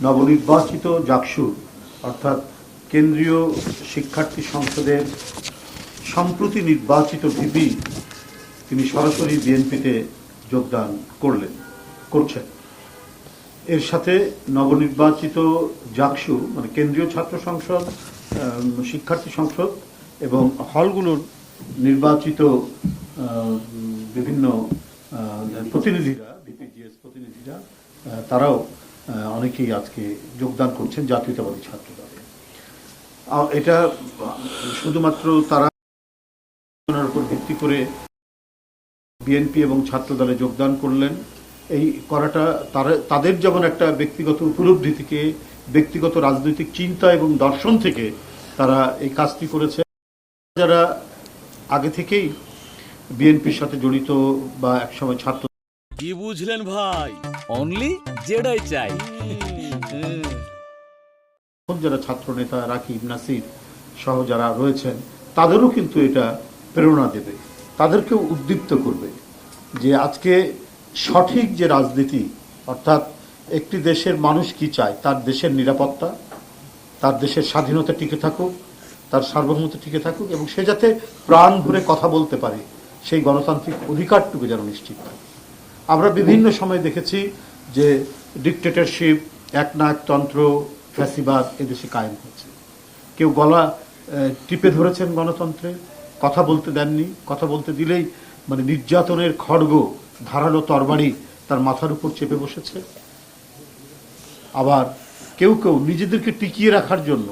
নবনির্বাচিত জাকসু অর্থাৎ কেন্দ্রীয় শিক্ষার্থী সংসদের সম্প্রতি নির্বাচিত ভিপি তিনি সরাসরি বিএনপিতে যোগদান করছেন। এর সাথে নবনির্বাচিত জাকসু মানে কেন্দ্রীয় ছাত্র সংসদ, শিক্ষার্থী সংসদ এবং হলগুলোর নির্বাচিত বিভিন্ন প্রতিনিধিরা, বিপিজিএস প্রতিনিধিরা, তারাও অনেকেই আজকে যোগদান করছেন জাতীয়তাবাদী ছাত্র দলে। এটা শুধুমাত্র তারা উপর ভিত্তি করে বিএনপি এবং ছাত্র দলে যোগদান করলেন, এই করাটা তাদের যেমন একটা ব্যক্তিগত উপলব্ধি থেকে, ব্যক্তিগত রাজনৈতিক চিন্তা এবং দর্শন থেকে তারা এই কাজটি করেছে। যারা আগে থেকেই বিএনপির সাথে জড়িত বা একসময় ছাত্র, কি বুঝলেন ভাই, অনলি যেটাই চাই। যারা ছাত্র নেতা রাকিব, নাসির সহ যারা রয়েছেন তাদেরও কিন্তু এটা প্রেরণা দেবে, তাদেরকেও উদ্দীপ্ত করবে যে আজকে সঠিক যে রাজনীতি, অর্থাৎ একটি দেশের মানুষ কি চায়, তার দেশের নিরাপত্তা, তার দেশের স্বাধীনতা টিকে থাকুক, তার সার্বভৌমত্ব টিকে থাকুক এবং সে যাতে প্রাণ ভরে কথা বলতে পারে, সেই গণতান্ত্রিক অধিকারটুকু যেন নিশ্চিত থাকে। আমরা বিভিন্ন সময় দেখেছি যে ডিকটেটরশিপ, একনায়কতন্ত্র, ফ্যাসিবাদ এদেশে কায়েম হয়েছে। কেউ গলা টিপে ধরেছেন গণতন্ত্রে, কথা বলতে দেননি, কথা বলতে দিলেই মানে নির্যাতনের খড়গ, ধারালো তরবারি তার মাথার উপর চেপে বসেছে। আবার কেউ কেউ নিজেদেরকে টিকিয়ে রাখার জন্য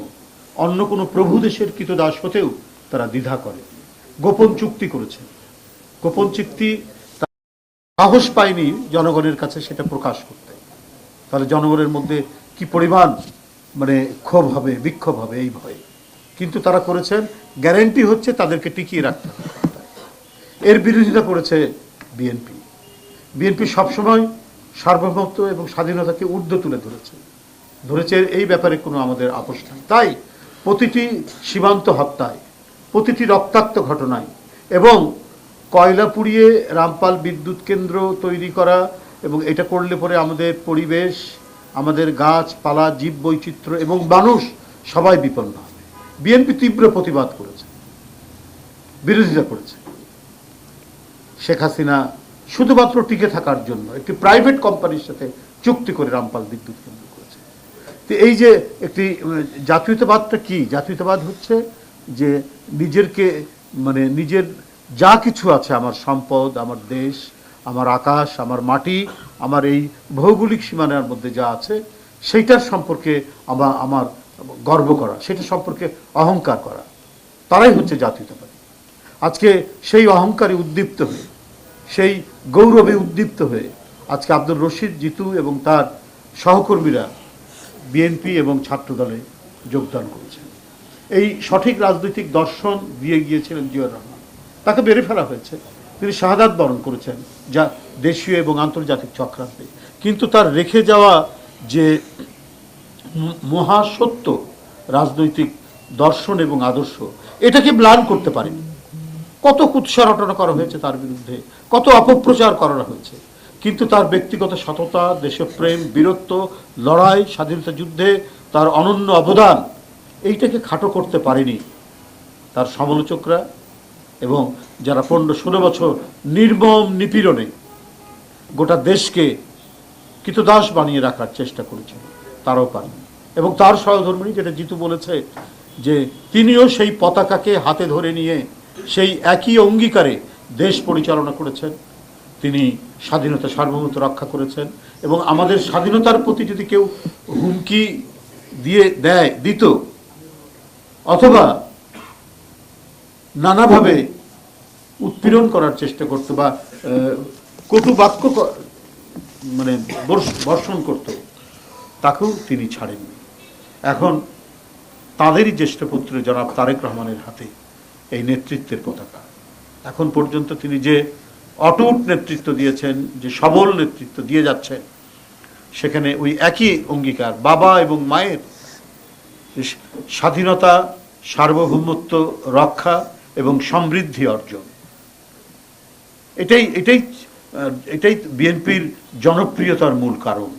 অন্য কোনো প্রভু দেশের কৃতদাস হতেও তারা দ্বিধা করে, গোপন চুক্তি করেছে। গোপন চুক্তি সাহস পায়নি জনগণের কাছে সেটা প্রকাশ করতে। তাহলে জনগণের মধ্যে কি পরিমাণ মানে ক্ষোভ হবে, বিক্ষোভ হবে এই ভয়ে। কিন্তু তারা করেছেন, গ্যারান্টি হচ্ছে তাদেরকে টিকিয়ে রাখতে হবে। এর বিরোধিতা করেছে বিএনপি। বিএনপি সবসময় সার্বভৌমত্ব এবং স্বাধীনতাকে ঊর্ধ্বে তুলে ধরেছে, এই ব্যাপারে কোনো আমাদের আপোষ নাই। তাই প্রতিটি সীমান্ত হত্যায়, প্রতিটি রক্তাক্ত ঘটনায় এবং কয়লা পুড়িয়ে রামপাল বিদ্যুৎ কেন্দ্র তৈরি করা, এবং এটা করলে পরে আমাদের পরিবেশ, আমাদের গাছপালা, জীব বৈচিত্র্য এবং মানুষ সবাই বিপন্ন হবে। বিএনপি তীব্র প্রতিবাদ করেছে, বিরোধিতা করেছে। শেখ হাসিনা শুধুমাত্র টিকে থাকার জন্য একটি প্রাইভেট কোম্পানির সাথে চুক্তি করে রামপাল বিদ্যুৎ কেন্দ্র করেছে। তো এই যে একটি জাতীয়তাবাদটা কি, জাতীয়তাবাদ হচ্ছে যে নিজের যা কিছু আছে, আমার সম্পদ, আমার দেশ, আমার আকাশ, আমার মাটি, আমার এই ভৌগোলিক সীমানার মধ্যে যা আছে সেইটার সম্পর্কে আমার গর্ব করা, সেটা সম্পর্কে অহংকার করা, তারাই হচ্ছে জাতীয়তাবাদী। আজকে সেই অহংকারে উদ্দীপ্ত হয়ে, সেই গৌরবে উদ্দীপ্ত হয়ে আজকে আব্দুর রশিদ জিতু এবং তার সহকর্মীরা বিএনপি এবং ছাত্র দলে যোগদান করেছেন। এই সঠিক রাজনৈতিক দর্শন দিয়ে গিয়েছিলেন জিয়াউর রহমান, তাকে মেরে ফেলা হয়েছে, তিনি শাহাদাত বরণ করেছেন যা দেশীয় এবং আন্তর্জাতিক চক্রান্তে। কিন্তু তার রেখে যাওয়া যে মহাসত্য রাজনৈতিক দর্শন এবং আদর্শ, এটাকে ম্লান করতে পারেনি। কত কুৎসা রটনা করা হয়েছে তার বিরুদ্ধে, কত অপপ্রচার করা হয়েছে, কিন্তু তার ব্যক্তিগত সততা, দেশপ্রেম, বীরত্ব, লড়াই, স্বাধীনতা যুদ্ধে তার অনন্য অবদান, এইটাকে খাটো করতে পারেনি তার সমালোচকরা এবং যারা 15-16 বছর নির্মম নিপীড়নে গোটা দেশকে কৃতদাস বানিয়ে রাখার চেষ্টা করেছিল, তারাও পারেনি। এবং তার সহধর্মিণী, যেটা জিতু বলেছে, যে তিনিও সেই পতাকাকে হাতে ধরে নিয়ে সেই একই অঙ্গীকারে দেশ পরিচালনা করেছেন। তিনি স্বাধীনতা, সার্বভৌমত্ব রক্ষা করেছেন এবং আমাদের স্বাধীনতার প্রতি যদি কেউ হুমকি দিত অথবা নানাভাবে উৎপীড়ন করার চেষ্টা করত বা কটু বাক্য বর্ষণ করত, তাকেও তিনি ছাড়েননি। এখন তাদেরই জ্যেষ্ঠ পুত্র জনাব তারেক রহমানের হাতে এই নেতৃত্বের পতাকা। এখন পর্যন্ত তিনি যে অটুট নেতৃত্ব দিয়েছেন, যে সবল নেতৃত্ব দিয়ে যাচ্ছেন, সেখানে ওই একই অঙ্গীকার, বাবা এবং মায়ের স্বাধীনতা, সার্বভৌমত্ব রক্ষা এবং সমৃদ্ধি অর্জন, এটাই বিএনপির জনপ্রিয়তার মূল কারণ।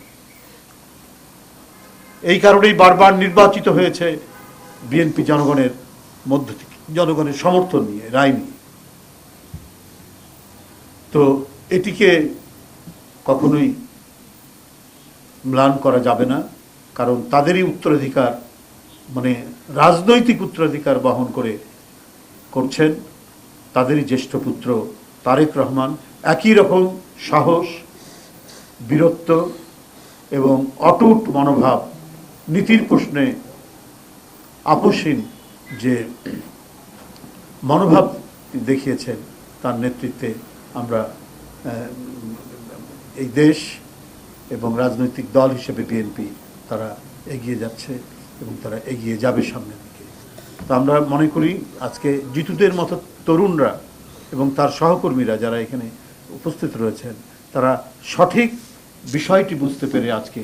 এই কারণেই বারবার নির্বাচিত হয়েছে বিএনপি জনগণের মধ্য থেকে, জনগণের সমর্থন নিয়ে, রায় নিয়ে। তো এটিকে কখনোই ম্লান করা যাবে না, কারণ তাদেরই উত্তরাধিকার, মানে রাজনৈতিক উত্তরাধিকার বহন করছেন তাদেরই জ্যেষ্ঠ পুত্র তারেক রহমান। একই রকম সাহস, বীরত্ব এবং অটুট মনোভাব, নীতির প্রশ্নে আপোষহীন যে মনোভাব দেখিয়েছেন, তার নেতৃত্বে আমরা এই দেশ এবং রাজনৈতিক দল হিসেবে বিএনপি তারা এগিয়ে যাচ্ছে এবং তারা এগিয়ে যাবে সামনের দিকে। তো আমরা মনে করি আজকে জিতুদের মতো তরুণরা এবং তার সহকর্মীরা যারা এখানে উপস্থিত রয়েছেন, তারা সঠিক বিষয়টি বুঝতে পেরে আজকে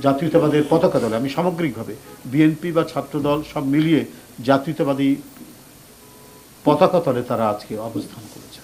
জাতীয়তাবাদের পতাকা দলে, আমি সামগ্রিকভাবে বিএনপি বা ছাত্রদল সব মিলিয়ে জাতীয়তাবাদী পতাকা তলে তারা আজকে অবস্থান করেছে।